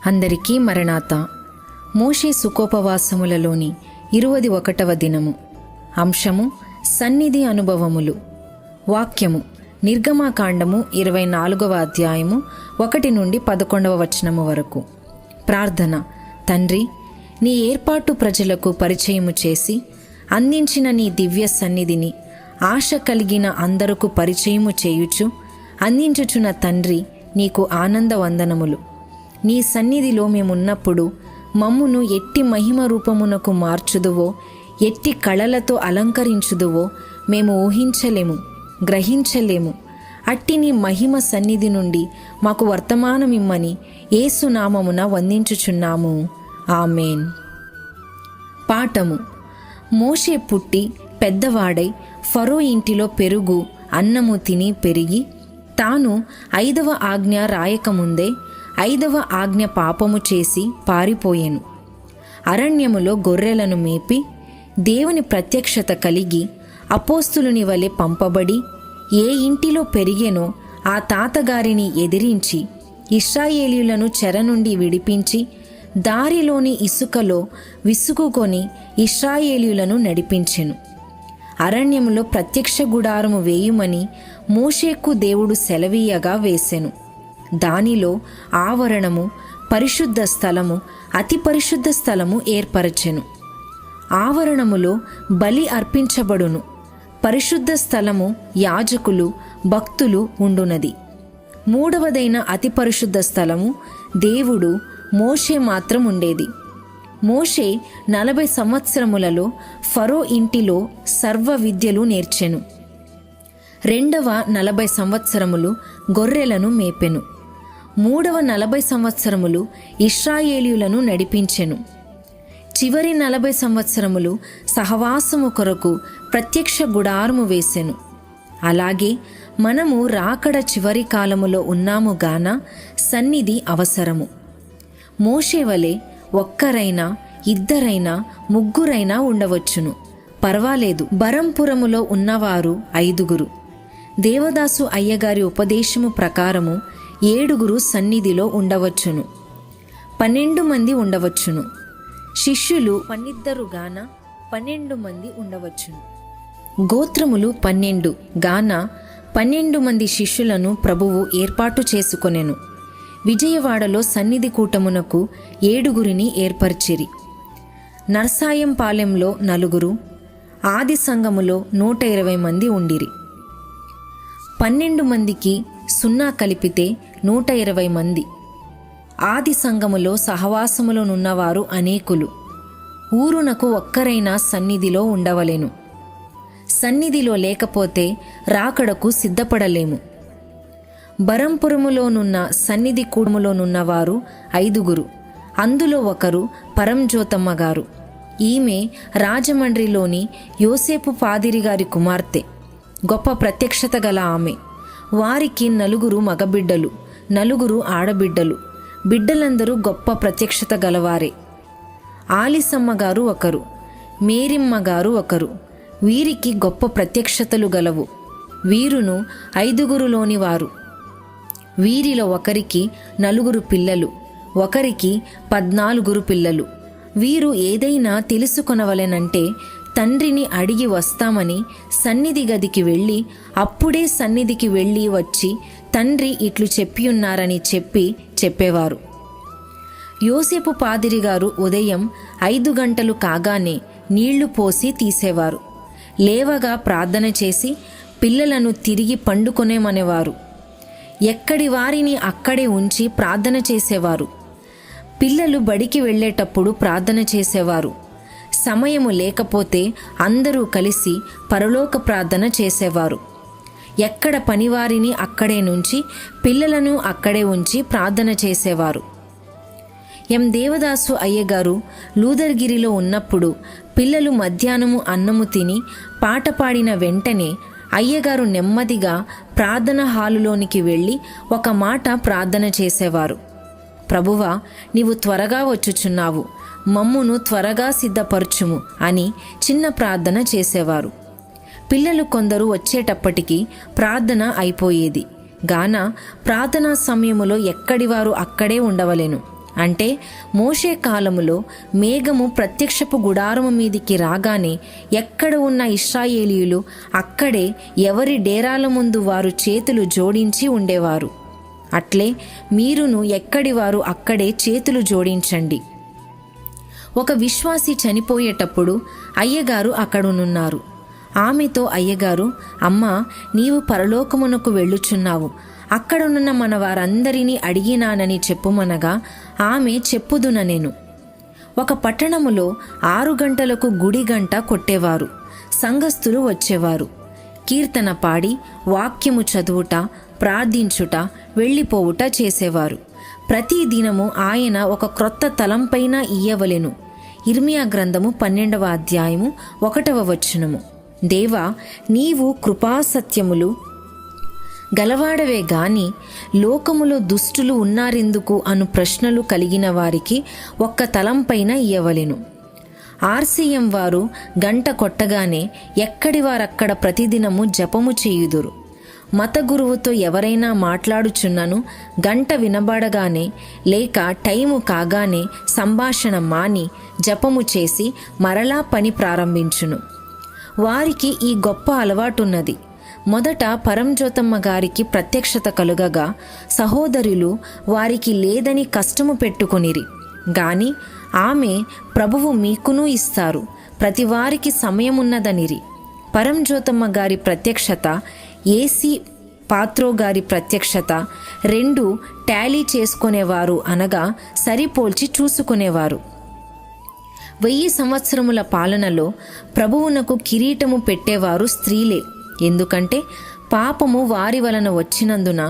అందరికీ మరణాత. మోషే సుఖోపవాసములలోని 21వ దినము. అంశము సన్నిధి అనుభవములు. వాక్యము నిర్గమాకాండము 24వ అధ్యాయము 1 నుండి 11వ వచనము వరకు. ప్రార్థన. తండ్రి, నీ ఏర్పాటు ప్రజలకు పరిచయము చేసి అందించిన నీ దివ్య సన్నిధిని ఆశ కలిగిన అందరకు పరిచయము చేయుచు అందించుచున్న తండ్రి, నీకు ఆనంద వందనములు. నీ సన్నిధిలో మేమున్నప్పుడు మమ్మును ఎట్టి మహిమ రూపమునకు మార్చుదువో, ఎట్టి కళలతో అలంకరించుదువో మేము ఊహించలేము, గ్రహించలేము. అట్టి నీ మహిమ సన్నిధి నుండి మాకు వర్తమానమిమ్మని యేసు నామమున వందించుచున్నాము. ఆమేన్. పాఠము. మోషే పుట్టి పెద్దవాడై ఫరో ఇంటిలో పెరుగు అన్నము తిని పెరిగి తాను 5వ ఆజ్ఞ రాయకముందే 5వ ఆజ్ఞ పాపము చేసి పారిపోయెను. అరణ్యములో గొర్రెలను మేపి దేవుని ప్రత్యక్షత కలిగి అపోస్తులుని వలె పంపబడి ఏ ఇంటిలో పెరిగెనో ఆ తాతగారిని ఎదిరించి ఇశ్రాయేలీయులను చెర నుండి విడిపించి దారిలోని ఇసుకలో విసుగుకొని ఇశ్రాయేలీయులను నడిపించెను. అరణ్యములో ప్రత్యక్ష గుడారము వేయుమని మోషేకు దేవుడు సెలవీయగా వేసెను. దానిలో ఆవరణము, పరిశుద్ధ స్థలము, అతి పరిశుద్ధ స్థలము ఏర్పరచెను. ఆవరణములో బలి అర్పించబడును. పరిశుద్ధ స్థలము యాజకులు, భక్తులు ఉండునది. 3వదైన అతి పరిశుద్ధ స్థలము దేవుడు, మోషే మాత్రం ఉండేది. మోషే 40 సంవత్సరములలో ఫరో ఇంటిలో సర్వ విద్యలు నేర్చెను. 2వ 40 సంవత్సరములు గొర్రెలను మేపెను. 3వ 40 సంవత్సరములు ఇశ్రాయేలీయులను నడిపించెను. చివరి 40 సంవత్సరములు సహవాసము కొరకు ప్రత్యక్ష గుడారము వేసెను. అలాగే మనము రాకడ చివరి కాలములో ఉన్నాము గాన సన్నిధి అవసరము. మోషే వలె ఒక్కరైనా, ఇద్దరైనా, ముగ్గురైనా ఉండవచ్చును, పర్వాలేదు. బరంపురములో ఉన్నవారు 5గురు. దేవదాసు అయ్యగారి ఉపదేశము ప్రకారము 7గురు సన్నిధిలో ఉండవచ్చును. 12 మంది ఉండవచ్చును. శిష్యులు 12 గాన 12 మంది ఉండవచ్చును. గోత్రములు 12 గాన 12 మంది శిష్యులను ప్రభువు ఏర్పాటు చేసుకొనెను. విజయవాడలో సన్నిధి కూటమునకు 7గురిని ఏర్పరిచిరి. నర్సాయంపాలెంలో 4గురు, ఆది సంఘములో 120 మంది ఉండిరి. 12 మందికి 0 కలిపితే 120 మంది. ఆది సంఘములో సహవాసములోనున్నవారు అనేకులు. ఊరునకు ఒక్కరైనా సన్నిధిలో ఉండవలెను. సన్నిధిలో లేకపోతే రాకడకు సిద్ధపడలేము. బరంపురములోనున్న సన్నిధి కూడములోనున్నవారు 5గురు. అందులో ఒకరు పరంజ్యోతమ్మ గారు. ఈమె రాజమండ్రిలోని యోసేపు పాదిరి గారి కుమార్తె. గొప్ప ప్రత్యక్షత గల ఆమె. వారికి 4 మగబిడ్డలు, 4 ఆడబిడ్డలు. బిడ్డలందరూ గొప్ప ప్రత్యక్షత గలవారే. ఆలిసమ్మ గారు ఒకరు, మేరిమ్మ గారు ఒకరు. వీరికి గొప్ప ప్రత్యక్షతలు గలవు. వీరును 5గురులోని వారు. వీరిలో ఒకరికి 4 పిల్లలు, ఒకరికి 14 పిల్లలు. వీరు ఏదైనా తెలుసుకొనవలెనంటే తండ్రిని అడిగి వస్తామని సన్నిధి గదికి వెళ్ళి అప్పుడే సన్నిధికి వెళ్ళి వచ్చి తండ్రి ఇట్లు చెప్పియున్నారని చెప్పేవారు. యోసేపు పాదిరి గారు ఉదయం 5 గంటలు కాగానే నీళ్లు పోసి తీసేవారు. లేవగా ప్రార్థన చేసి పిల్లలను తిరిగి పండుకొనేమనేవారు. ఎక్కడి వారిని అక్కడే ఉంచి ప్రార్థన చేసేవారు. పిల్లలు బడికి వెళ్ళేటప్పుడు ప్రార్థన చేసేవారు. సమయము లేకపోతే అందరూ కలిసి పరలోక ప్రార్థన చేసేవారు. ఎక్కడ పనివారిని అక్కడే నుంచి పిల్లలను అక్కడే ఉంచి ప్రార్థన చేసేవారు. ఎం దేవదాసు అయ్యగారు లూదర్గిరిలో ఉన్నప్పుడు పిల్లలు మధ్యాహ్నము అన్నము తిని పాట పాడిన వెంటనే అయ్యగారు నెమ్మదిగా ప్రార్థన హాలులోనికి వెళ్ళి ఒక మాట ప్రార్థన చేసేవారు. ప్రభువా, నీవు త్వరగా వచ్చుచున్నావు, మమ్మును త్వరగా సిద్ధపరచుము అని చిన్న ప్రార్థన చేసేవారు. పిల్లలు కొందరు వచ్చేటప్పటికి ప్రార్థన అయిపోయేది. గాన ప్రార్థనా సమయములో ఎక్కడివారు అక్కడే ఉండవలెను. అంటే మోషే కాలములో మేఘము ప్రత్యక్షపు గుడారము మీదికి రాగానే ఎక్కడ ఉన్న ఇశ్రాయేలీయులు అక్కడే ఎవరి డేరాల ముందు వారు చేతులు జోడించి ఉండేవారు. అట్లే మీరును ఎక్కడివారు అక్కడే చేతులు జోడించండి. ఒక విశ్వాసి చనిపోయేటప్పుడు అయ్యగారు అక్కడునున్నారు. ఆమెతో అయ్యగారు, అమ్మా, నీవు పరలోకమునకు వెళ్ళుచున్నావు, అక్కడున్న మన వారందరినీ అడిగినానని చెప్పుమనగా ఆమె చెప్పుదుననెను. ఒక పట్టణములో 6 గంటలకు గుడి గంట కొట్టేవారు. సంఘస్థులు వచ్చేవారు. కీర్తన పాడి వాక్యము చదువుట, ప్రార్థించుట, వెళ్ళిపోవుట చేసేవారు. ప్రతి దినము ఆయన ఒక క్రొత్త తలంపైన ఇయ్యవలెను. ఇర్మియా గ్రంథము 12వ అధ్యాయము 1వ వచనము. దేవా, నీవు కృపాసత్యములు గలవాడవే గాని లోకములో దుష్టులు ఉన్నారెందుకు అను ప్రశ్నలు కలిగిన వారికి ఒక్క తలంపైన ఇయ్యవలెను. ఆర్సీఎం వారు గంట కొట్టగానే ఎక్కడి వారక్కడ ప్రతిదినము జపము చేయుదురు. మత గురువుతో ఎవరైనా మాట్లాడుచున్నను గంట వినబడగానే లేక టైము కాగానే సంభాషణ మాని జపము చేసి మరలా పని ప్రారంభించును. వారికి ఈ గొప్ప అలవాటున్నది. మొదట పరంజ్యోతమ్మ గారికి ప్రత్యక్షత కలుగగా సహోదరులు వారికి లేదని కష్టము పెట్టుకొనిరి. గాని ఆమె, ప్రభువు మీకునూ ఇస్తారు, ప్రతివారికి సమయమున్నదనిరి. పరంజ్యోతమ్మ గారి ప్రత్యక్షత, ఏసీ పాత్రో గారి ప్రత్యక్షత 2 టాలీ చేసుకునేవారు, అనగా సరిపోల్చి చూసుకునేవారు. 1000 సంవత్సరముల పాలనలో ప్రభువునకు కిరీటము పెట్టేవారు స్త్రీలే. ఎందుకంటే పాపము వారి వలన వచ్చినందున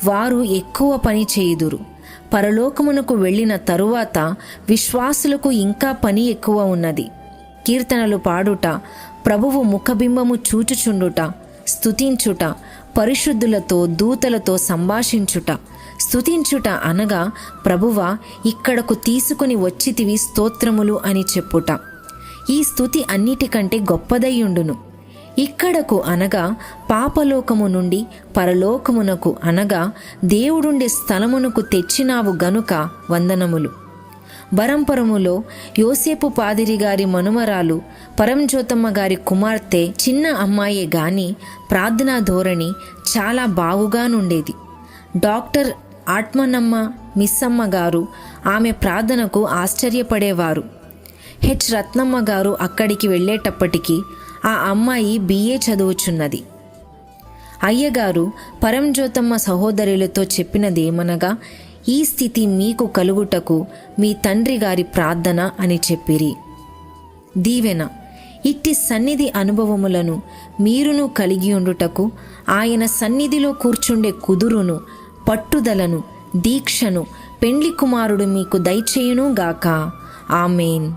వారు ఎక్కువ పని చేయుదురు. పరలోకమునకు వెళ్ళిన తరువాత విశ్వాసులకు ఇంకా పని ఎక్కువ ఉన్నది. కీర్తనలు పాడుట, ప్రభువు ముఖబింబము చూచుచుండుట, స్తుతించుట, పరిశుద్ధులతో దూతలతో సంభాషించుట. స్తుతించుట అనగా, ప్రభువా, ఇక్కడకు తీసుకుని వచ్చితివి, స్తోత్రములు అని చెప్పుట. ఈ స్తుతి అన్నిటికంటే గొప్పదయ్యుండును. ఇక్కడకు అనగా పాపలోకము నుండి పరలోకమునకు అనగా దేవుడుండే స్థలమునకు తెచ్చినావు గనుక వందనములు. బరంపురములో యోసేపు పాదిరి గారి మనుమరాలు పరంజ్యోతమ్మ గారి కుమార్తె చిన్న అమ్మాయే గాని ప్రార్థనా ధోరణి చాలా బాగుగానుండేది. డాక్టర్ ఆత్మనమ్మ మిస్సమ్మ గారు ఆమె ప్రార్థనకు ఆశ్చర్యపడేవారు. హెచ్ రత్నమ్మ గారు అక్కడికి వెళ్ళేటప్పటికీ ఆ అమ్మాయి BA చదువుచున్నది. అయ్యగారు పరంజ్యోతమ్మ సహోదరులతో చెప్పినదేమనగా, ఈ స్థితి మీకు కలుగుటకు మీ తండ్రి గారి ప్రార్థన అని చెప్పిరి. దీవెన. ఇట్టి సన్నిధి అనుభవములను మీరును కలిగి ఉండుటకు ఆయన సన్నిధిలో కూర్చుండే కుదురును, పట్టుదలను, దీక్షను పెండ్లి కుమారుడు మీకు దయచేయునుగాక. ఆమేన్.